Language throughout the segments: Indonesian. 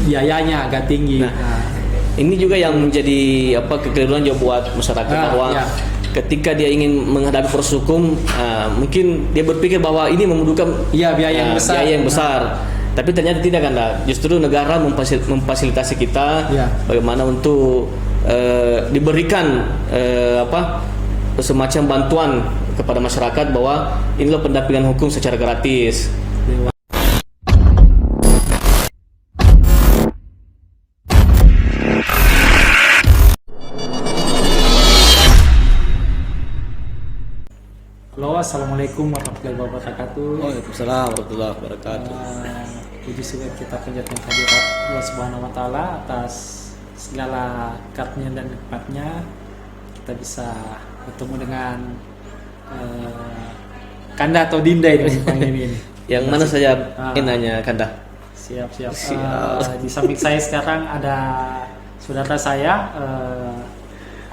biayanya agak tinggi. Nah, ini juga yang menjadi kekeliruan juga buat masyarakat bahwa ketika dia ingin menghadapi proses hukum, mungkin dia berpikir bahwa ini membutuhkan biaya yang besar. Tapi ternyata tidak kan, justru negara memfasilitasi kita bagaimana untuk diberikan semacam bantuan kepada masyarakat bahwa inilah pendampingan hukum secara gratis. Halo, assalamualaikum warahmatullahi wabarakatuh. Waalaikumsalam warahmatullahi wabarakatuh. Puji syukur kita panjatkan kehadirat Allah Subhanahu wa Ta'ala atas segala karunia dan nikmatnya kita bisa bertemu dengan Kanda atau Dinda ini. Yang mana saja nanya Kanda? Siap. Di samping saya sekarang ada saudara saya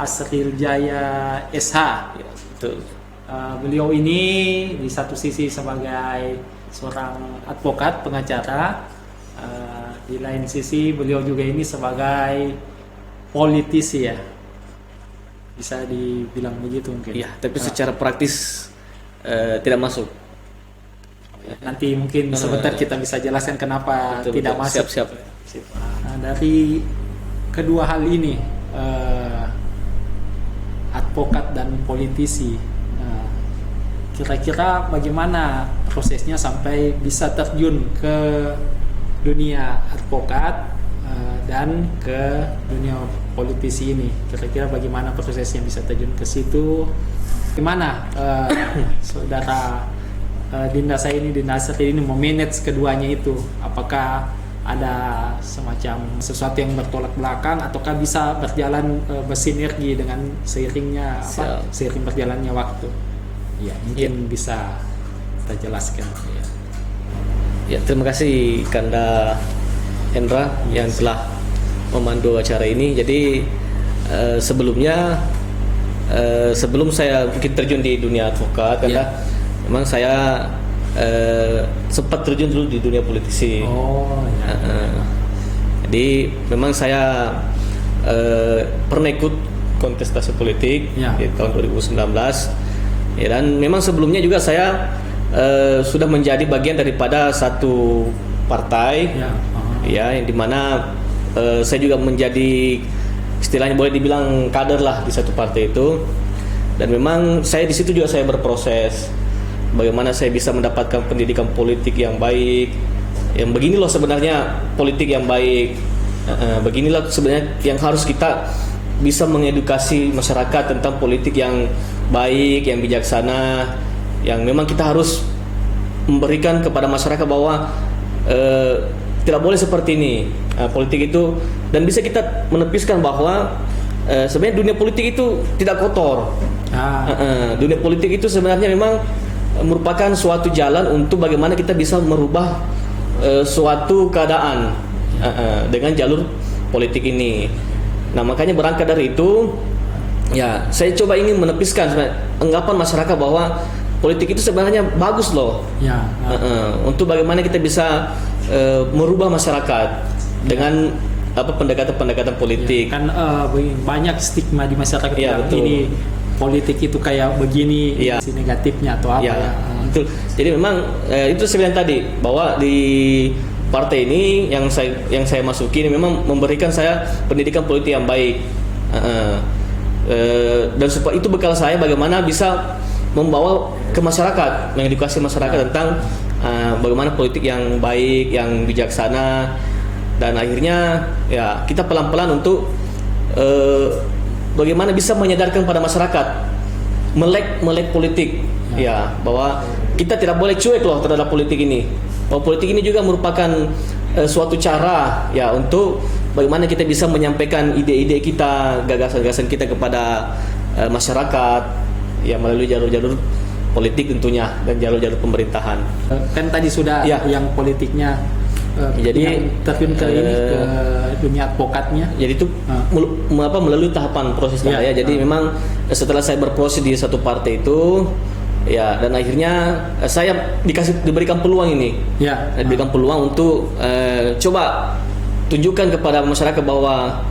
Asril Jaya SH. Ya, betul. Beliau ini di satu sisi sebagai seorang advokat pengacara, di lain sisi beliau juga ini sebagai politisi ya, bisa dibilang begitu mungkin. Ya, tapi secara praktis tidak masuk. Nanti mungkin sebentar kita bisa jelaskan kenapa tidak masuk. Siap. Nah, dari kedua hal ini, advokat dan politisi. Kira-kira bagaimana prosesnya sampai bisa terjun ke dunia advokat dan ke dunia politisi ini? Kira-kira bagaimana prosesnya bisa terjun ke situ? Gimana saudara Dinda Asril ini memanage keduanya itu? Apakah ada semacam sesuatu yang bertolak belakang ataukah bisa berjalan bersinergi dengan seiring berjalannya waktu? Ya, mungkin bisa kita jelaskan. Ya, terima kasih Kanda Hendra yang telah memandu acara ini. Jadi sebelumnya sebelum saya terjun di dunia advokat, Kanda, memang saya sempat terjun dulu di dunia politisi. Jadi memang saya pernah ikut kontestasi politik di tahun 2019. Ya, dan memang sebelumnya juga saya sudah menjadi bagian daripada satu partai, yang dimana saya juga menjadi istilahnya boleh dibilang kader lah di satu partai itu. Dan memang saya di situ juga saya berproses bagaimana saya bisa mendapatkan pendidikan politik yang baik. Yang begini loh sebenarnya politik yang baik. Beginilah sebenarnya yang harus kita bisa mengedukasi masyarakat tentang politik yang baik, yang bijaksana, yang memang kita harus memberikan kepada masyarakat bahwa tidak boleh seperti ini politik itu, dan bisa kita menepiskan bahwa sebenarnya dunia politik itu tidak kotor. Dunia politik itu sebenarnya memang merupakan suatu jalan untuk bagaimana kita bisa merubah suatu keadaan dengan jalur politik ini. Nah, makanya berangkat dari itu, ya saya coba ingin menepiskan anggapan masyarakat bahwa politik itu sebenarnya bagus loh. Untuk bagaimana kita bisa merubah masyarakat dengan pendekatan-pendekatan politik. Kan banyak stigma di masyarakat ini politik itu kayak begini, negatifnya atau apa ya. Betul. Jadi memang itu sebenarnya tadi bahwa di partai ini yang saya masuki ini memang memberikan saya pendidikan politik yang baik, dan supaya itu bekal saya bagaimana bisa membawa ke masyarakat, mengedukasi masyarakat tentang bagaimana politik yang baik, yang bijaksana, dan akhirnya ya kita pelan-pelan untuk bagaimana bisa menyadarkan pada masyarakat melek politik, bahwa kita tidak boleh cuek loh terhadap politik ini. Bahwa politik ini juga merupakan suatu cara untuk bagaimana kita bisa menyampaikan ide-ide kita, gagasan-gagasan kita kepada masyarakat melalui jalur-jalur politik tentunya dan jalur-jalur pemerintahan. Kan tadi sudah yang politiknya, jadi terjun ke dunia advokatnya. Jadi itu melalui tahapan proses Jadi memang setelah saya berproses di satu partai itu, dan akhirnya saya diberikan peluang ini, diberikan peluang untuk coba tunjukkan kepada masyarakat bahwa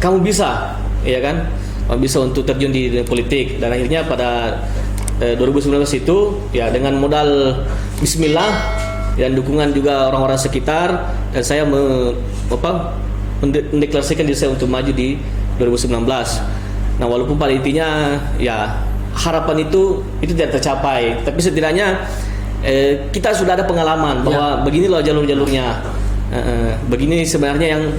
kamu bisa, ya kan, kamu bisa untuk terjun di dunia politik. Dan akhirnya pada 2019 itu ya dengan modal Bismillah dan dukungan juga orang-orang sekitar, dan saya mendeklarasikan diri saya untuk maju di 2019. Nah, walaupun pada intinya ya harapan itu tidak tercapai, tapi setidaknya kita sudah ada pengalaman bahwa begini loh jalur-jalurnya. Begini sebenarnya yang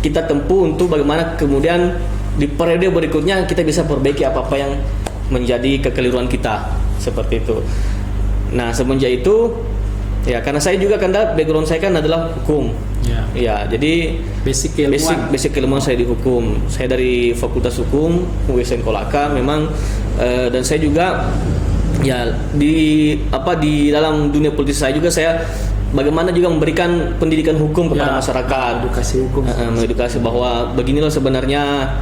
kita tempuh untuk bagaimana kemudian di periode berikutnya kita bisa perbaiki apa-apa yang menjadi kekeliruan kita, seperti itu. Nah, semenjak itu ya, karena saya juga background saya kan adalah hukum. Ya, jadi basic keilmuan saya di hukum. Saya dari Fakultas Hukum USN Kolaka memang, dan saya juga ya di dalam dunia politik saya juga saya bagaimana juga memberikan pendidikan hukum kepada masyarakat, edukasi hukum, mengedukasi bahwa beginilah sebenarnya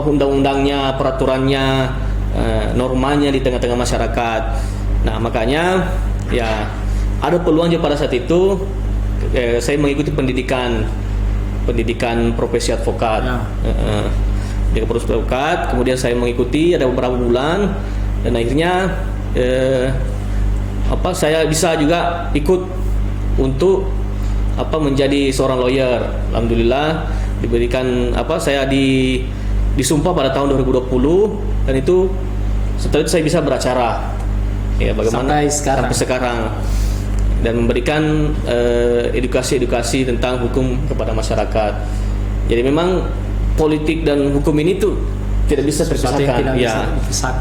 undang-undangnya, peraturannya, normanya di tengah-tengah masyarakat. Nah, makanya ya ada peluang juga pada saat itu saya mengikuti pendidikan profesi advokat. Di profesi advokat, kemudian saya mengikuti ada beberapa bulan, dan akhirnya saya bisa juga ikut untuk menjadi seorang lawyer. Alhamdulillah diberikan saya disumpah pada tahun 2020, dan itu setelah itu saya bisa beracara ya bagaimana sampai sekarang, dan memberikan edukasi tentang hukum kepada masyarakat. Jadi memang politik dan hukum ini tuh tidak bisa terpisahkan.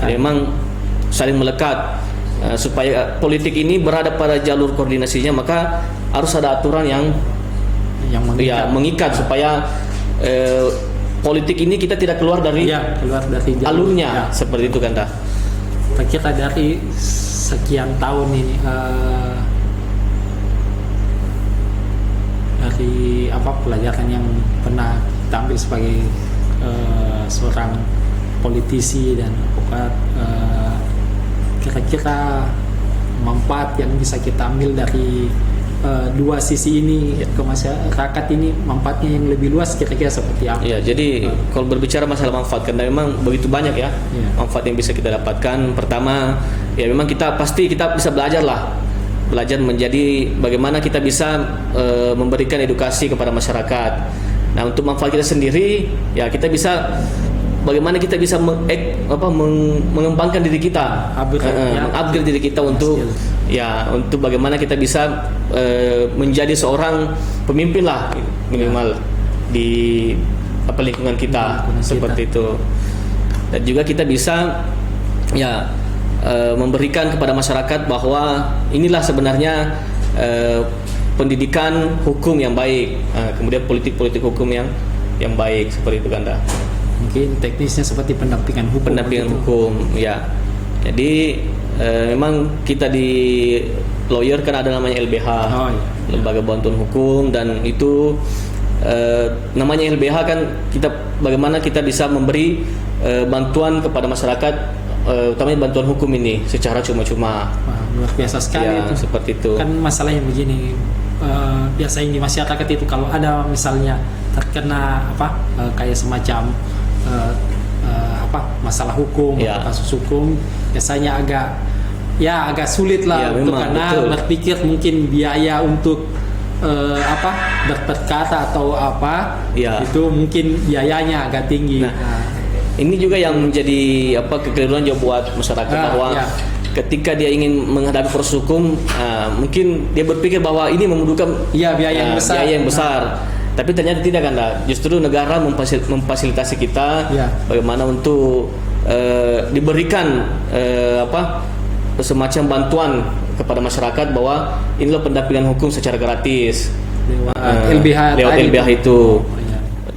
Memang saling melekat. Supaya politik ini berada pada jalur koordinasinya, maka harus ada aturan yang mengikat supaya politik ini kita tidak keluar dari alurnya, seperti itu kan dah. Kita dari sekian tahun ini dari pelajaran yang pernah kita ambil sebagai seorang politisi dan advokat, kira-kira manfaat yang bisa kita ambil dari dua sisi ini ke masyarakat ini, manfaatnya yang lebih luas kira-kira seperti apa? Ya, jadi kalau berbicara masalah manfaat, karena memang begitu banyak ya manfaat yang bisa kita dapatkan. Pertama, ya memang kita bisa belajar menjadi bagaimana kita bisa memberikan edukasi kepada masyarakat. Nah, untuk manfaat kita sendiri, ya kita bisa bagaimana kita bisa mengembangkan diri kita, upgrade diri kita untuk bagaimana kita bisa menjadi seorang pemimpin lah minimal di lingkungan kita, seperti itu. Dan juga kita bisa memberikan kepada masyarakat bahwa inilah sebenarnya pendidikan hukum yang baik, kemudian politik hukum yang baik, seperti itu kan dah. Mungkin teknisnya seperti pendampingan hukum ya. Jadi memang kita di lawyer kan ada namanya LBH, Lembaga Bantuan Hukum, dan itu namanya LBH kan bagaimana kita bisa memberi bantuan kepada masyarakat, utamanya bantuan hukum ini secara cuma-cuma. Luar biasa sekali itu. Seperti itu. Kan masalahnya begini, biasanya di masyarakat itu kalau ada misalnya terkena kayak semacam masalah hukum atau kasus hukum, biasanya agak sulit lah karena berpikir mungkin biaya untuk berperkara atau itu mungkin biayanya agak tinggi. Ini juga yang menjadi kekeliruan juga buat masyarakat, bahwa ketika dia ingin menghadapi proses hukum, mungkin dia berpikir bahwa ini membutuhkan biaya yang besar. Tapi ternyata tidak kan, justru negara memfasilitasi kita bagaimana untuk diberikan semacam bantuan kepada masyarakat bahwa inilah pendampingan hukum secara gratis lewat LBH itu.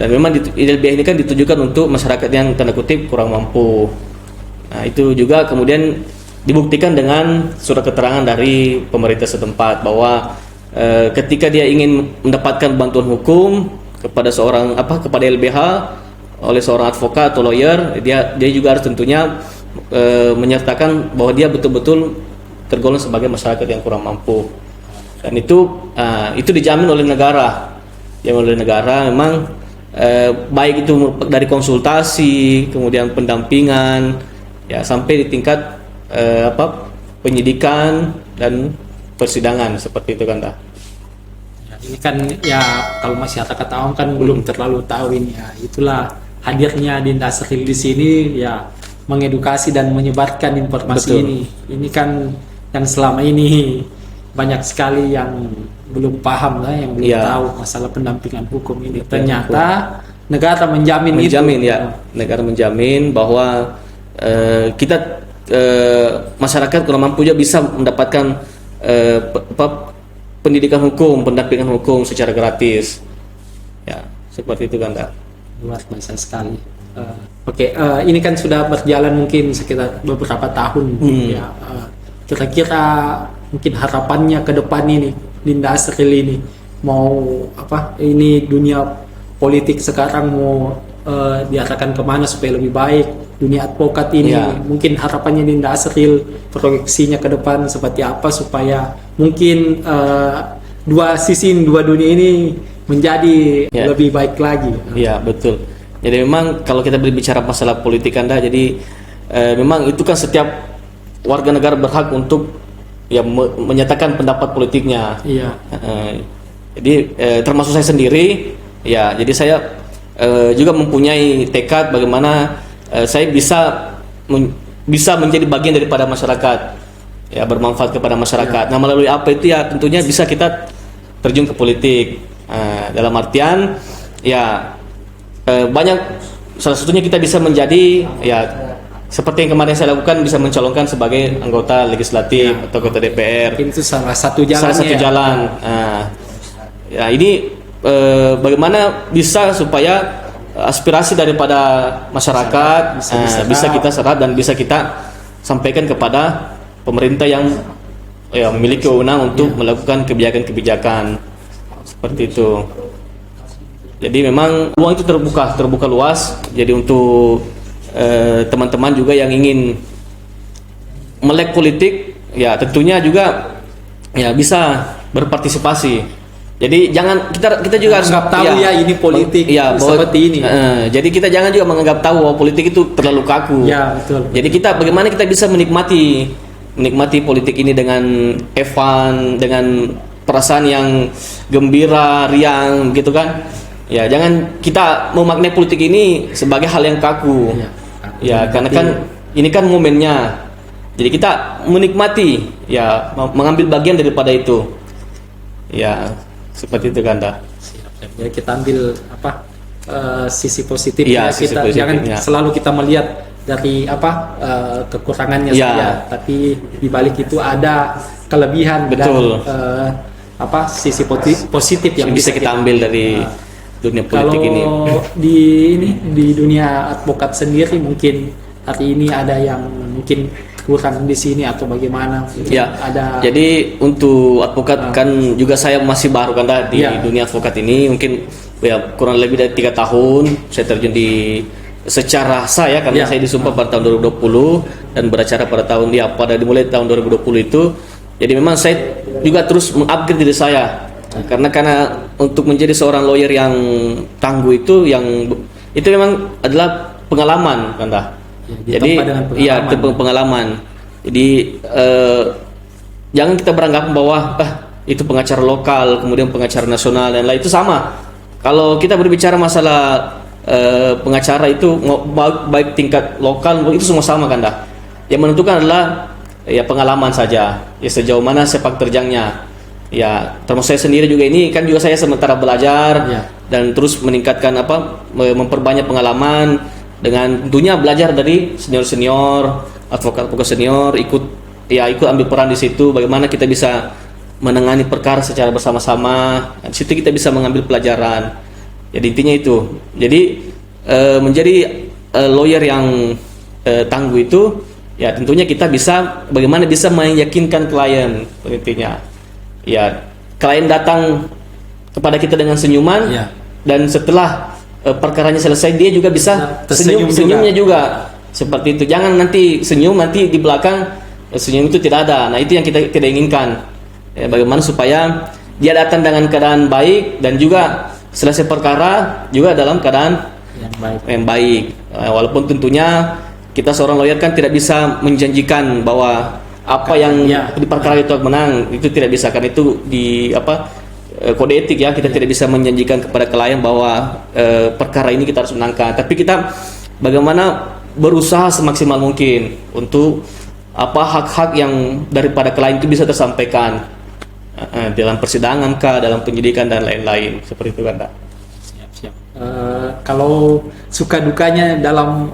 Dan memang LBH ini kan ditujukan untuk masyarakat yang tanda kutip kurang mampu. Nah, itu juga kemudian dibuktikan dengan surat keterangan dari pemerintah setempat bahwa ketika dia ingin mendapatkan bantuan hukum kepada kepada LBH oleh seorang advokat atau lawyer, dia juga harus tentunya menyertakan bahwa dia betul-betul tergolong sebagai masyarakat yang kurang mampu. Dan itu dijamin oleh negara. Memang baik itu dari konsultasi, kemudian pendampingan, ya sampai di tingkat penyidikan dan persidangan seperti itu kan dah. Ya, ini kan ya kalau masyarakat awam kan belum terlalu tahu ini ya. Itulah hadirnya Dinda Sril di sini ya, mengedukasi dan menyebarkan informasi. Betul. Ini kan yang selama ini banyak sekali yang belum paham lah, yang belum tahu masalah pendampingan hukum ini. Ternyata negara menjamin itu. Ya, negara menjamin bahwa kita masyarakat kurang mampu juga bisa mendapatkan pendidikan hukum, pendampingan hukum secara gratis. Ya, seperti itu kan, Kak. Luar biasa sekali. Oke, ini kan sudah berjalan mungkin sekitar beberapa tahun. Ya, kira-kira mungkin harapannya ke depan ini Dinda Sril ini mau apa? Ini dunia politik sekarang mau diarahkan kemana supaya lebih baik? Dunia advokat ini mungkin harapannya Dinda Sril, proyeksinya ke depan seperti apa supaya mungkin dua dunia ini menjadi lebih baik lagi. Iya, betul. Jadi memang kalau kita berbicara masalah politik Anda, jadi memang itu kan setiap warga negara berhak untuk menyatakan pendapat politiknya. Iya. Jadi termasuk saya sendiri, ya. Jadi saya juga mempunyai tekad bagaimana saya bisa menjadi bagian daripada masyarakat, ya, bermanfaat kepada masyarakat. Nah, melalui apa itu ya tentunya bisa kita terjun ke politik. Dalam artian ya banyak, salah satunya kita bisa menjadi seperti yang kemarin saya lakukan, bisa mencalonkan sebagai anggota legislatif atau anggota DPR. Mungkin itu salah satu jalan. Ya ini bagaimana bisa supaya aspirasi daripada masyarakat bisa kita serap dan bisa kita sampaikan kepada pemerintah yang memiliki wewenang untuk melakukan kebijakan-kebijakan seperti itu. Jadi memang peluang itu terbuka luas. Jadi untuk teman-teman juga yang ingin melek politik, ya tentunya juga bisa berpartisipasi. Jadi jangan kita juga harus tahu ini politik seperti ini. Jadi kita jangan juga menganggap tahu bahwa politik itu terlalu kaku. Ya, betul. Jadi bagaimana kita bisa menikmati politik ini dengan fun, dengan perasaan yang gembira, riang gitu kan. Ya, jangan kita memaknai politik ini sebagai hal yang kaku. Ya, karena kan ini kan momennya. Jadi kita menikmati, mengambil bagian daripada itu. Ya, seperti itu kan, dah. Jadi kita ambil sisi positif sisi kita, jangan selalu kita melihat dari kekurangannya saja, tapi di balik itu ada kelebihan. Betul. Dan sisi positif yang bisa kita ambil dari dunia politik ini. Kalau di dunia advokat sendiri mungkin hari ini ada yang mungkin kurang di sini atau bagaimana? Jadi untuk advokat kan juga saya masih baru kan di dunia advokat ini, mungkin kurang lebih dari 3 tahun saya terjun secara sah karena saya disumpah pada tahun 2020 dan beracara pada dimulai tahun 2020 itu. Jadi memang saya juga terus mengupgrade diri saya. Karena untuk menjadi seorang lawyer yang tangguh itu memang adalah pengalaman kan dah. Jadi pengalaman. Jadi jangan kita beranggapan bahwa itu pengacara lokal, kemudian pengacara nasional dan lain itu sama. Kalau kita berbicara masalah pengacara itu baik tingkat lokal itu semua sama kan dah. Yang menentukan adalah pengalaman saja. Sejauh mana sepak terjangnya. Termasuk saya sendiri juga ini kan juga saya sementara belajar dan terus meningkatkan memperbanyak pengalaman dengan tentunya belajar dari senior advokat senior, ikut ambil peran di situ, bagaimana kita bisa menangani perkara secara bersama-sama. Di situ kita bisa mengambil pelajaran. Jadi intinya itu. Jadi menjadi lawyer yang tangguh itu tentunya kita bagaimana bisa meyakinkan klien intinya. Klien datang kepada kita dengan senyuman dan setelah perkaranya selesai dia juga bisa senyumnya juga. Seperti itu. Jangan nanti senyum nanti di belakang senyum itu tidak ada. Nah, itu yang kita tidak inginkan. bagaimana supaya dia datang dengan keadaan baik dan juga selesai perkara juga dalam keadaan yang baik. Walaupun tentunya kita seorang lawyer kan tidak bisa menjanjikan bahwa apa yang di perkara itu menang, itu tidak bisa, kan itu di kode etik ya, kita tidak bisa menjanjikan kepada klien bahwa perkara ini kita harus menangkan. Tapi kita bagaimana berusaha semaksimal mungkin untuk hak-hak yang daripada klien itu bisa tersampaikan dalam persidangan kah, dalam penyidikan dan lain-lain seperti itu kan, Pak. Siap. Kalau suka dukanya dalam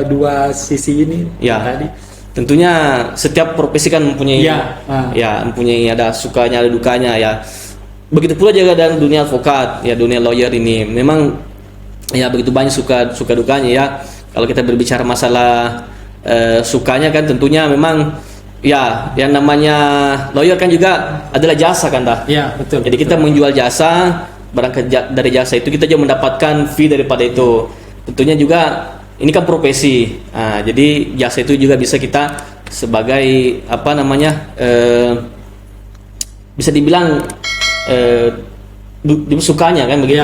dua sisi ini tadi, tentunya setiap profesi kan mempunyai mempunyai ada sukanya ada dukanya ya. Begitu pula juga dalam dunia advokat ya, dunia lawyer ini memang ya begitu banyak suka dukanya ya. Kalau kita berbicara masalah sukanya kan tentunya memang ya yang namanya lawyer kan juga adalah jasa kan dah. Ya, betul. Jadi kita menjual jasa, dari jasa itu kita juga mendapatkan fee daripada itu. Tentunya juga ini kan profesi. Nah, jadi jasa itu juga bisa kita sebagai bisa dibilang sukanya kan begitu.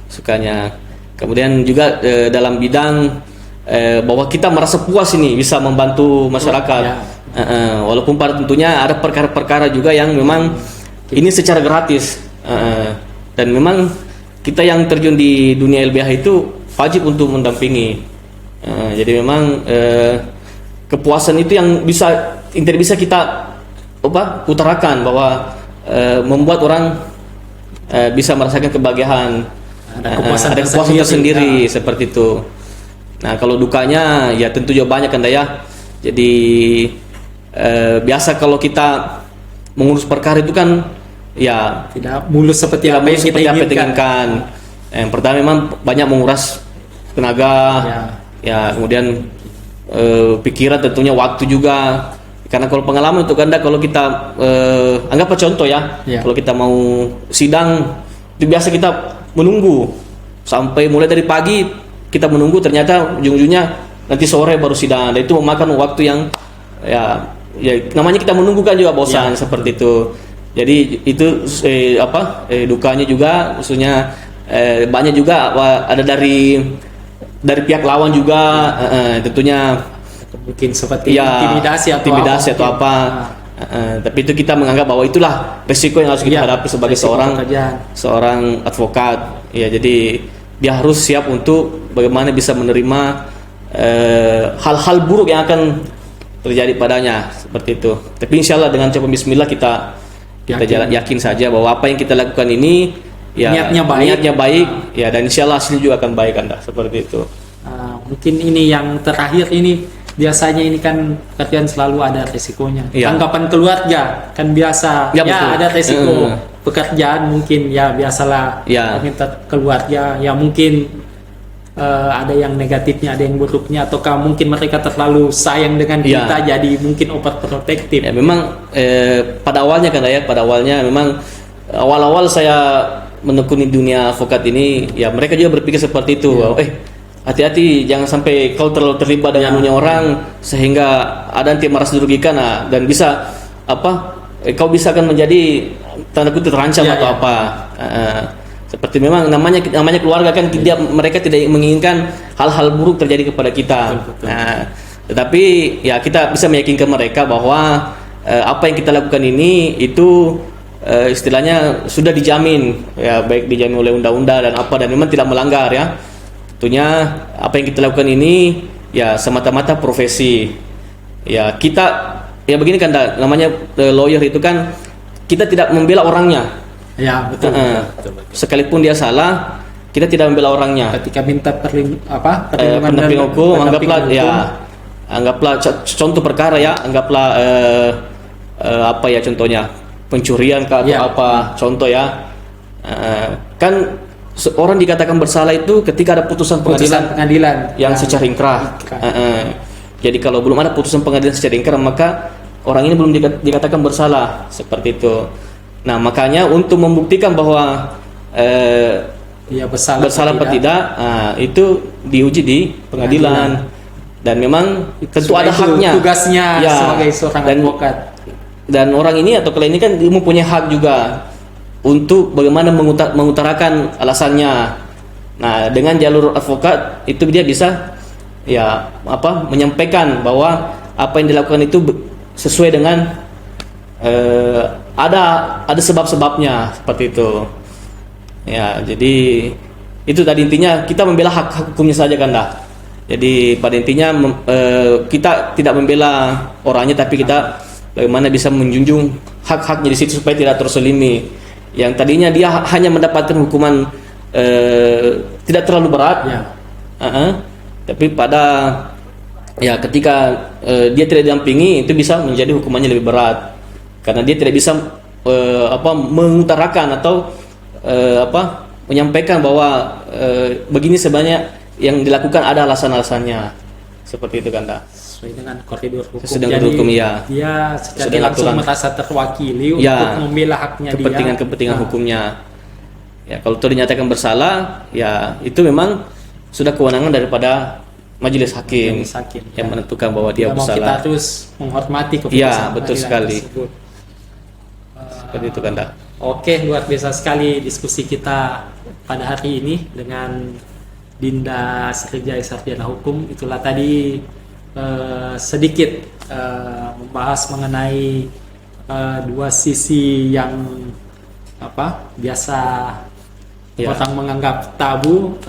Sukanya. Kemudian juga dalam bidang bahwa kita merasa puas ini bisa membantu masyarakat. Walaupun pada tentunya ada perkara-perkara juga yang memang ini secara gratis. Dan memang kita yang terjun di dunia LBH itu wajib untuk mendampingi. Jadi memang kepuasan itu yang tidak bisa kita utarakan bahwa membuat orang bisa merasakan kebahagiaan. Ada kepuasan tersendiri seperti itu. Nah, kalau dukanya ya tentu juga banyak kan ya. Jadi biasa kalau kita mengurus perkara itu kan ya tidak mulus seperti apa yang kita inginkan. Yang pertama memang banyak menguras tenaga, ya kemudian pikiran, tentunya waktu juga. Karena kalau pengalaman untuk Anda, kalau kita anggaplah contoh ya, kalau kita mau sidang itu biasa kita menunggu sampai mulai dari pagi kita menunggu, ternyata ujung-ujungnya nanti sore baru sidang. Dan itu memakan waktu yang ya namanya kita menunggu kan juga bosan seperti itu. Jadi itu dukanya juga, maksudnya banyak juga ada dari pihak lawan juga, tentunya mungkin seperti intimidasi atau apa. Tapi itu kita menganggap bahwa itulah resiko yang harus kita hadapi sebagai seorang advokat. Ya, jadi dia harus siap untuk bagaimana bisa menerima hal-hal buruk yang akan terjadi padanya seperti itu. Tapi insya Allah dengan coba Bismillah kita yakin saja bahwa apa yang kita lakukan ini niatnya baik ya, dan insya Allah hasilnya juga akan baik Anda seperti itu. Mungkin ini yang terakhir ini, biasanya ini kan pekerjaan selalu ada resikonya. Anggapan keluarga kan biasa ada resiko. Pekerjaan mungkin biasalah minta keluarga mungkin ada yang negatifnya, ada yang buruknya, ataukah mungkin mereka terlalu sayang dengan kita jadi mungkin overprotective. Ya memang pada awalnya memang awal-awal saya menekuni dunia advokat ini mereka juga berpikir seperti itu. Hati-hati jangan sampai kau terlalu terlibat dengan dunia orang sehingga ada nanti merasa dirugikan dan bisa kau bisa akan menjadi tanda kutip terancam atau apa. Seperti memang namanya keluarga kan mereka tidak menginginkan hal-hal buruk terjadi kepada kita. Betul. Tetapi kita bisa meyakinkan mereka bahwa apa yang kita lakukan ini itu istilahnya sudah dijamin baik dijamin oleh undang-undang dan memang tidak melanggar ya. Tentunya apa yang kita lakukan ini semata-mata profesi. Kita begini kan namanya lawyer itu kan kita tidak membela orangnya. Betul. Sekalipun dia salah, kita tidak membela orangnya. Ketika minta pendamping hukum, anggaplah contoh perkara anggaplah contohnya pencurian atau contoh kan orang dikatakan bersalah itu ketika ada putusan pengadilan yang secara inkrah. Jadi kalau belum ada putusan pengadilan secara inkrah, maka orang ini belum dikatakan bersalah seperti itu. Nah, makanya untuk membuktikan bahwa dia bersalah atau tidak, itu diuji di pengadilan. Dan memang tentu ada haknya. Tugasnya sebagai seorang advokat. dan orang ini atau klien ini kan dia mempunyai hak juga untuk bagaimana mengutarakan alasannya. Nah, dengan jalur advokat itu dia bisa menyampaikan bahwa apa yang dilakukan itu sesuai dengan ada sebab-sebabnya seperti itu. Ya, jadi itu tadi intinya kita membela hak hukumnya saja kan dah. Jadi pada intinya kita tidak membela orangnya, tapi kita bagaimana bisa menjunjung hak-haknya di situ supaya tidak terselimi. Yang tadinya dia hanya mendapatkan hukuman tidak terlalu berat, tapi ketika dia tidak didampingi itu bisa menjadi hukumannya lebih berat karena dia tidak bisa mengutarakan atau menyampaikan bahwa begini sebenarnya yang dilakukan ada alasan-alasannya seperti itu kan dah. Sesuai dengan koridor hukum. Jadi hukum, ya. Dia secara langsung merasa terwakili untuk membela haknya kepentingan hukumnya. Ya, kalau itu dinyatakan bersalah, ya itu memang sudah kewenangan daripada majelis hakim yang menentukan bahwa dia bersalah. Kita harus menghormati keputusan. Ya, betul sekali. Seperti itu kan dah. Oke, luar biasa sekali diskusi kita pada hari ini dengan Dinda Sriwijaya Sarjana Hukum. Itulah tadi sedikit membahas mengenai dua sisi yang biasa orang menganggap tabu,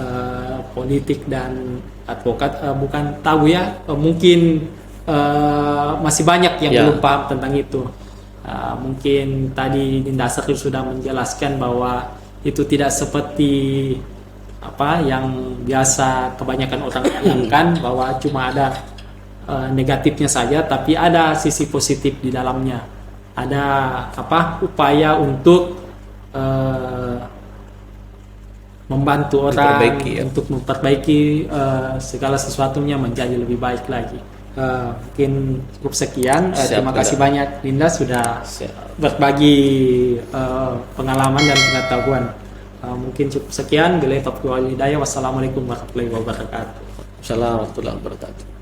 politik dan advokat. Bukan tabu ya, mungkin masih banyak yang belum paham tentang itu. Mungkin tadi Dinda Sri sudah menjelaskan bahwa itu tidak seperti yang biasa kebanyakan orang bayangkan bahwa cuma ada negatifnya saja, tapi ada sisi positif di dalamnya. Ada upaya untuk membantu orang untuk memperbaiki segala sesuatunya menjadi lebih baik lagi. Mungkin cukup sekian. Terima kasih banyak Dinda sudah berbagi pengalaman dan pengetahuan. Mungkin cukup sekian. Wassalamualaikum warahmatullahi wabarakatuh. Assalamualaikum warahmatullahi wabarakatuh.